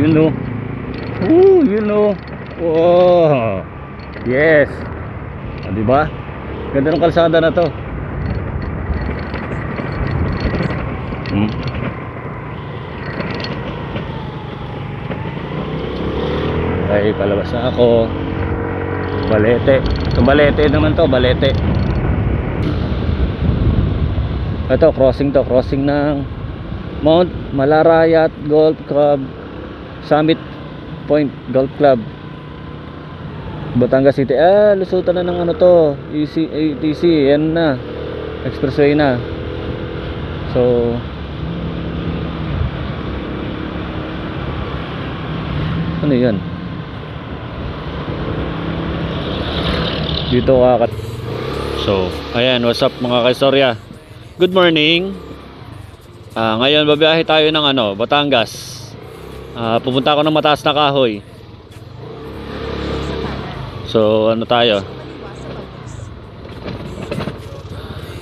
Yun o. Yun o. Wow. Yes. Diba? Ganda ng kalsada na to. Ay, palabas na ako. Balete. Ito Balete naman to, Balete. Ito, crossing to. Crossing ng Mount Malarayat Golf Club, Summit Point Golf Club, Batangas City. Lusutan na ng ano to, ATC, yan na, expressway na. So ano yan dito kakat. So ayan, what's up mga kaistorya, good morning. Ngayon babiyahe tayo ng Batangas. Pupunta ako ng Mataas na Kahoy. So ano tayo,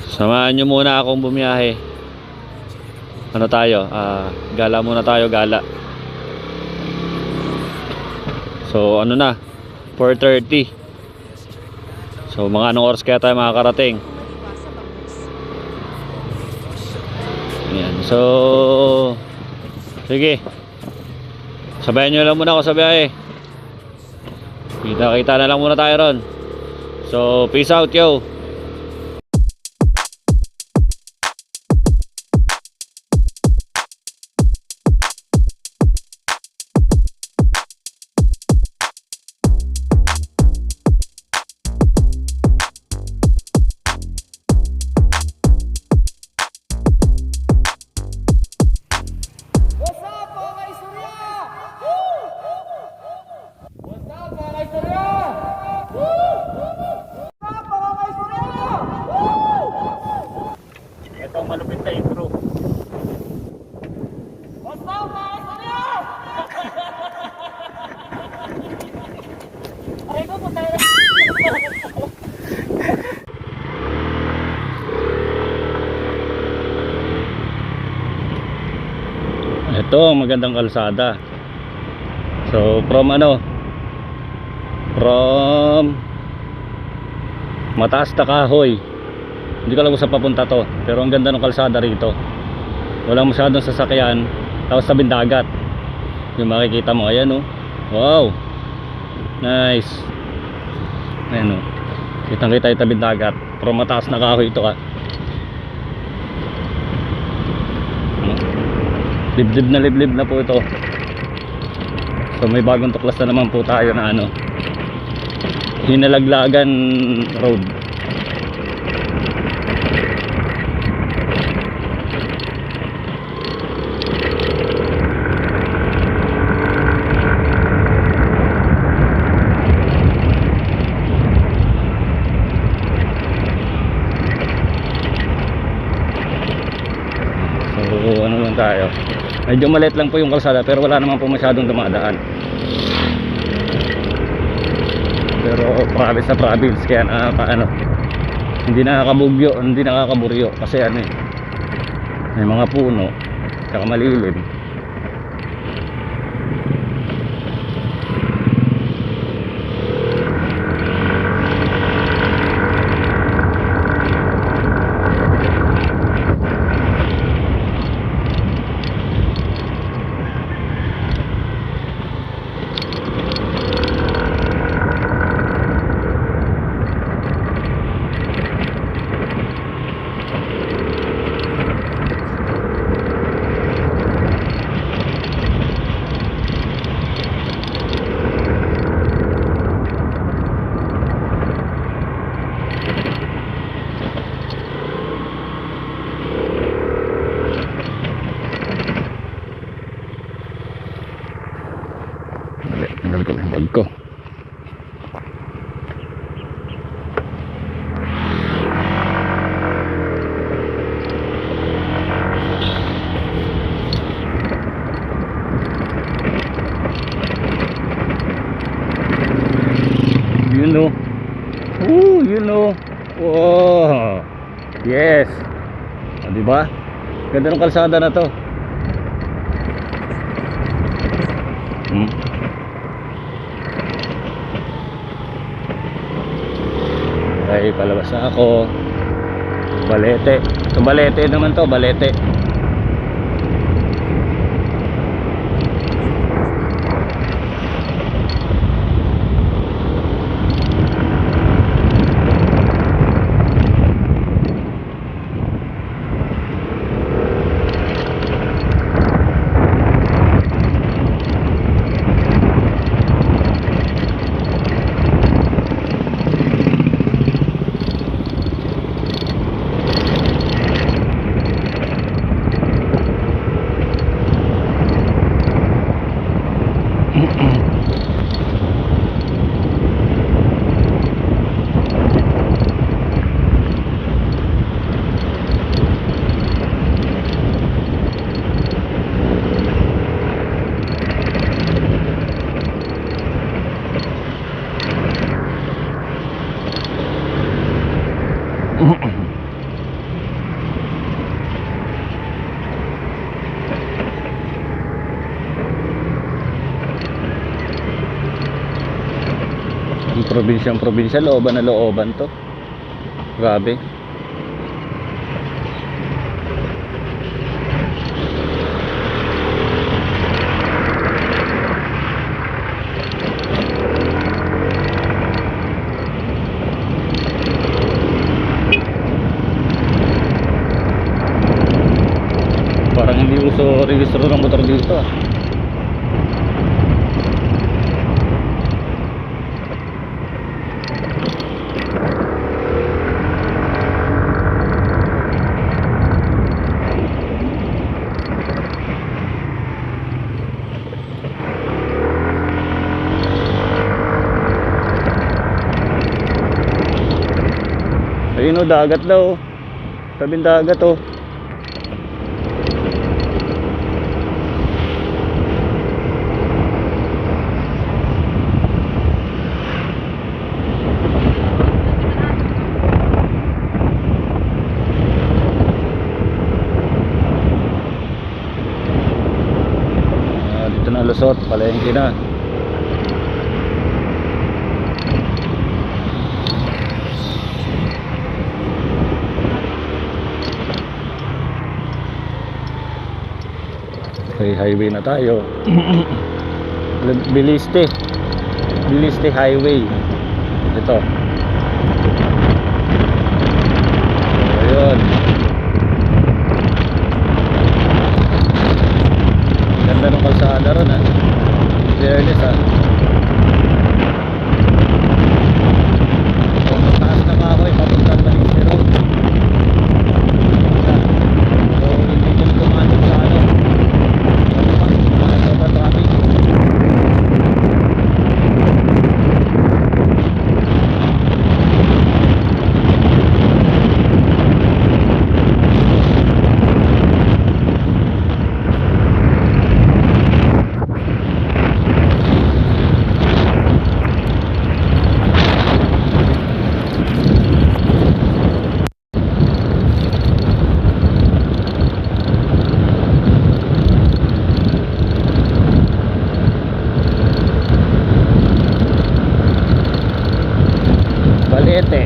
samahan nyo muna akong bumiyahe. Ano tayo, gala muna tayo, gala. So ano na, 4:30. So mga anong oras kaya tayo makakarating? Ayan, so sige, sabayan nyo lang muna ako sa biyahe. Kita na lang muna tayo ron. So peace out yo. Malupit na intro. Ito ang magandang kalsada. So from Mataas na Kahoy. Hindi ko alam kung saan papunta to, pero ang ganda ng kalsada rito. Walang masyadong sasakyan, tapos tabing dagat. Yung makikita mo, ayan o. Wow, nice. Ayan o, kitang kita yung tabing dagat. Pero Mataas na Kahoy ito ka. Liblib na po ito. So may bagong tuklas na naman po tayo na Hinalaglagan Road. Ano lang tayo, medyo maliit lang po yung kalsada, pero wala naman po masyadong dumadaan. Pero province na province, kaya hindi nakakabugyo, hindi nakakaburyo kasi may mga puno saka malilim. Tanggal ko yung bag ko. Yun o. Wow. Yes. Diba? Ganda ng kalsada na to. palabas na ako. Balete. Ito balete naman to, balete. Ang probinsya, looban na looban to. Grabe. Parang hindi uso registro ng motor dito ah. Ayun o, dagat daw. Tabing dagat o. Dito na lusot, palengke na. Okay, highway na tayo. Biliste highway. Ito. Ayun. Ganda ng kalsada ron ah. Fairness ah. Kung mataas na kahoy, papuntan pa rin road. So, hindi ko tumanog sa ano. Balete.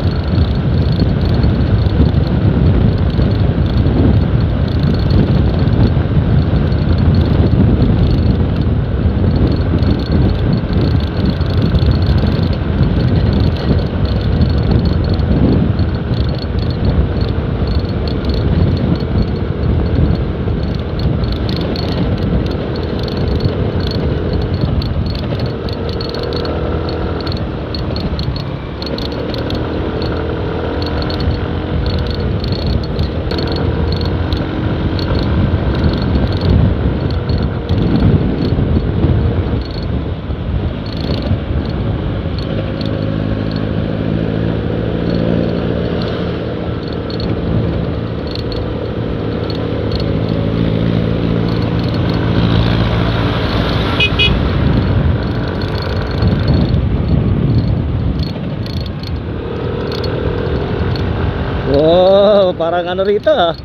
Wow, parang ano rito ah.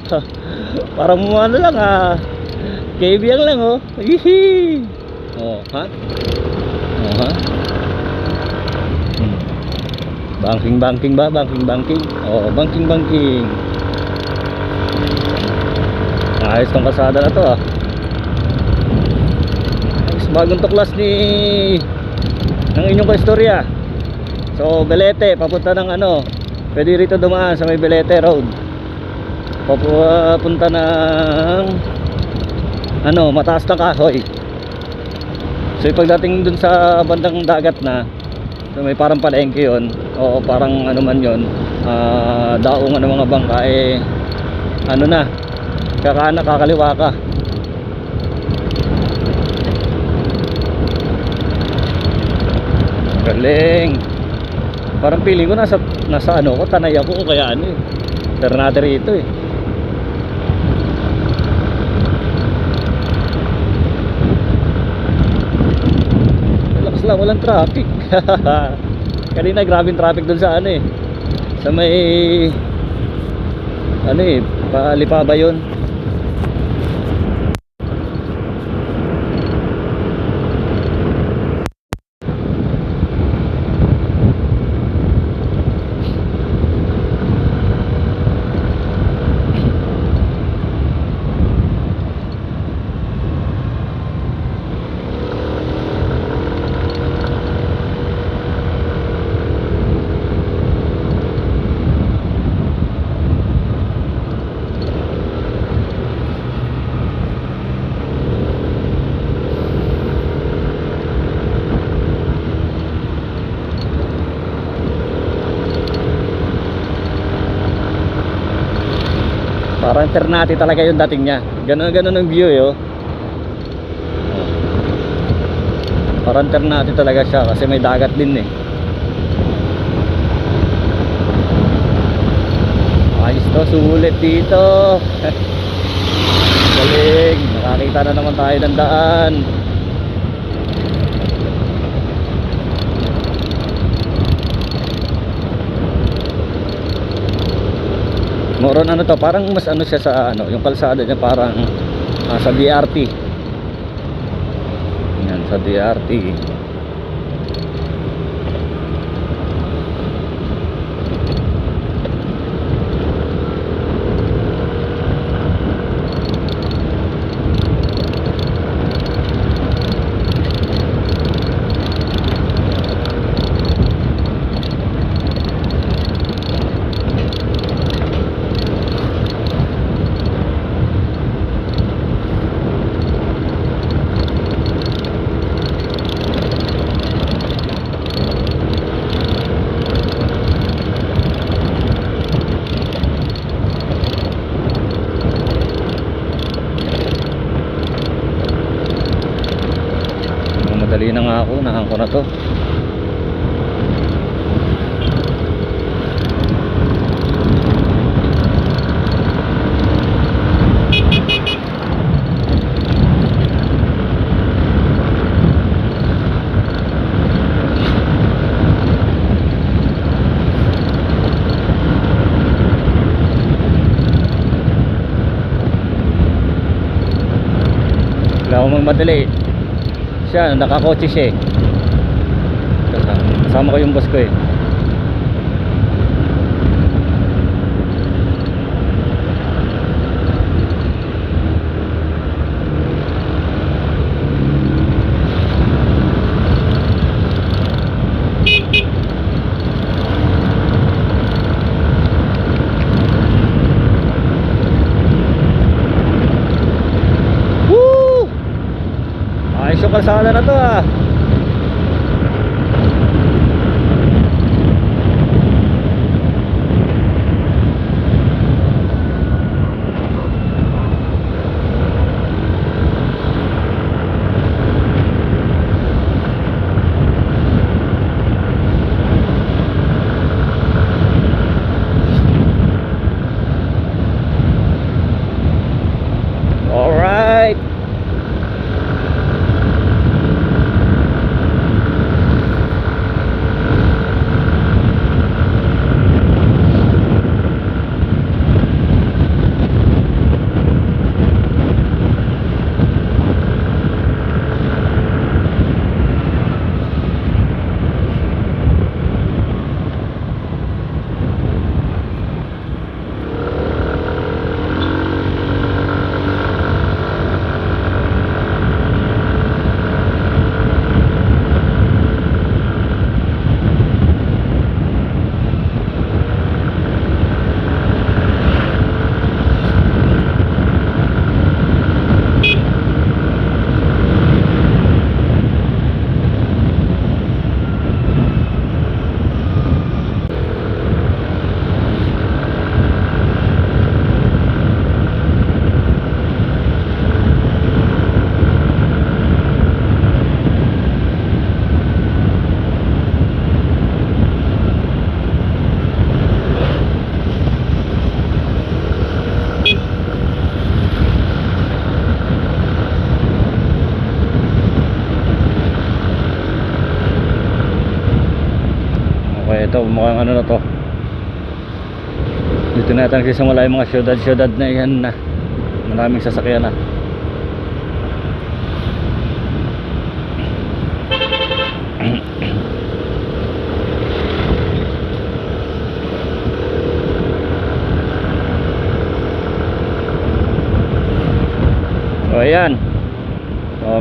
Parang ano lang ah. Kaibiyang lang oh. Hihi. Oh, ha? Oh, ha? Banking banking ba? Banking banking. Oo, banking banking. Ayos tong kalsada na to ah. Ayos, bagong tuklas ng inyong kaistorya. So Belete papunta ng ano, pwede rito dumaan sa may Belete Road. Papunta ng ano, mataas na kahoy. So pagdating dun sa bandang dagat na, so may parang palengke yun, o parang ano man yun, daungan ng mga bangka, eh ano na, kakana, kakaliwa ka. Galing. Parang feeling ko nasa ano ko, Tanay ako, kaya ano eh, Ternate rito eh. Relax lang, walang traffic. Kanina grabing traffic dun sa ano eh, sa may ano eh, Palipa ba yun? Parang Ternate talaga yung dating niya. Ganon ang view eh, oh. Parang Ternate talaga siya kasi may dagat din eh. Ayos to, sulit dito. Galing, nakakita na naman tayo ng daan. Moron ano to, parang mas ano siya sa ano, yung kalsada niya parang sa DRT. Yan, sa DRT. Madali na nga ako, nahan ko na to. Wala akong magmadali. Siya, nakakotse siya eh. Kasama ko yung boss ko eh. Woo! Ayos yung kalsada na to ah. Alright. ito mukhang ano na to. Dito na natin nagsisimula yung mga syudad na yan na maraming sasakyan na. O ayan,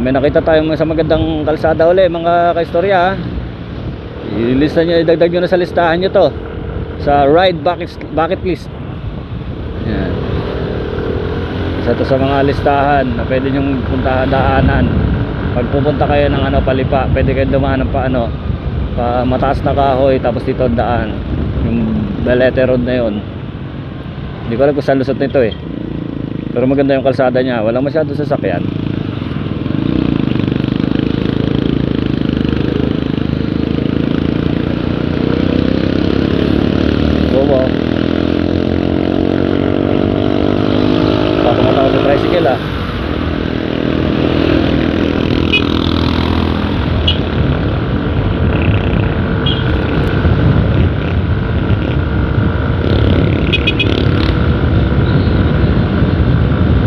may nakita tayong sa magandang kalsada uli mga kaistorya. Ilista nyo, idagdag nyo na sa listahan nyo to, sa ride bucket list. Yan. Isa to sa mga listahan na pwede nyong puntahan, daanan. Pag pupunta kayo ng Palipa, pwede kayo dumaan ng pa mataas na kahoy, tapos dito daan yung Balete Road na yun. Hindi ko alam kung saan lusot nito eh, pero maganda yung kalsada niya, walang masyadong sasakyan. Baka matawag sa tricycle ah.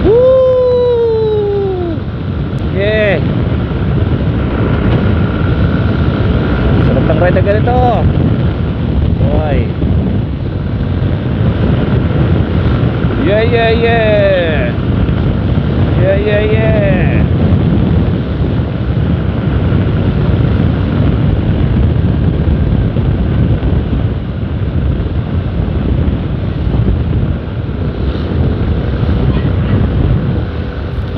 Woo! Yeah. Sarap ng ride na ganito. Boy. Yeah, yeah, yeah. Yeah, yeah, yeah.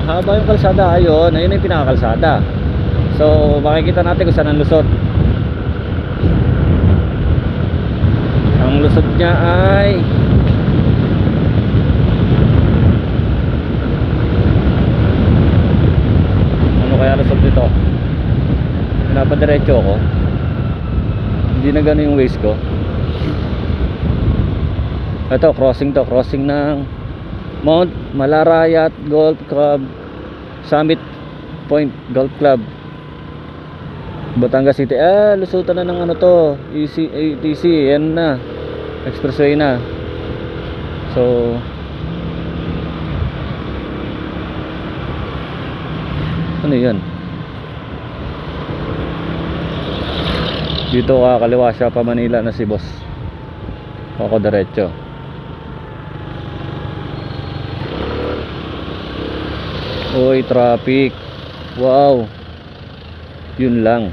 Mahaba yung kalsada, ayun yung pinakakalsada. So makikita natin kung saan ang lusot. Ang lusot niya ay kaya lusot dito. Pinapadiretso ko, hindi na gano'n yung waist ko. Ito crossing ng Mount Malarayat Golf Club, Summit Point Golf Club, Batangas City. Lusutan na ng to, ETC, yan na, expressway na. So ano yan? Dito kaliwa siya pa Manila na si boss. Ako diretso. Oy, traffic. Wow. Yun lang.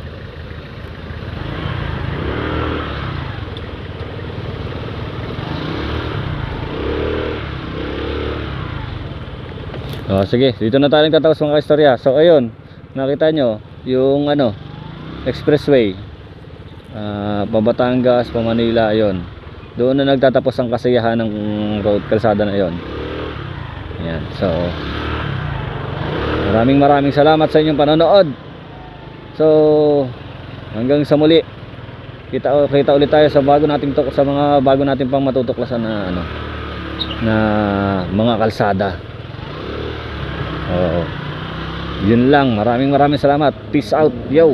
Sige, dito na tayo nagtatapos mga kaistorya. So ayun, nakita nyo yung expressway, pa Batangas, pa Manila, ayun. Doon na nagtatapos ang kasiyahan ng road, kalsada na ayun. Ayan, so maraming salamat sa inyong panonood. So hanggang sa muli, kita ulit tayo sa mga bago nating pang matutuklasan na na mga kalsada. Yun lang, maraming salamat. Peace out, yo.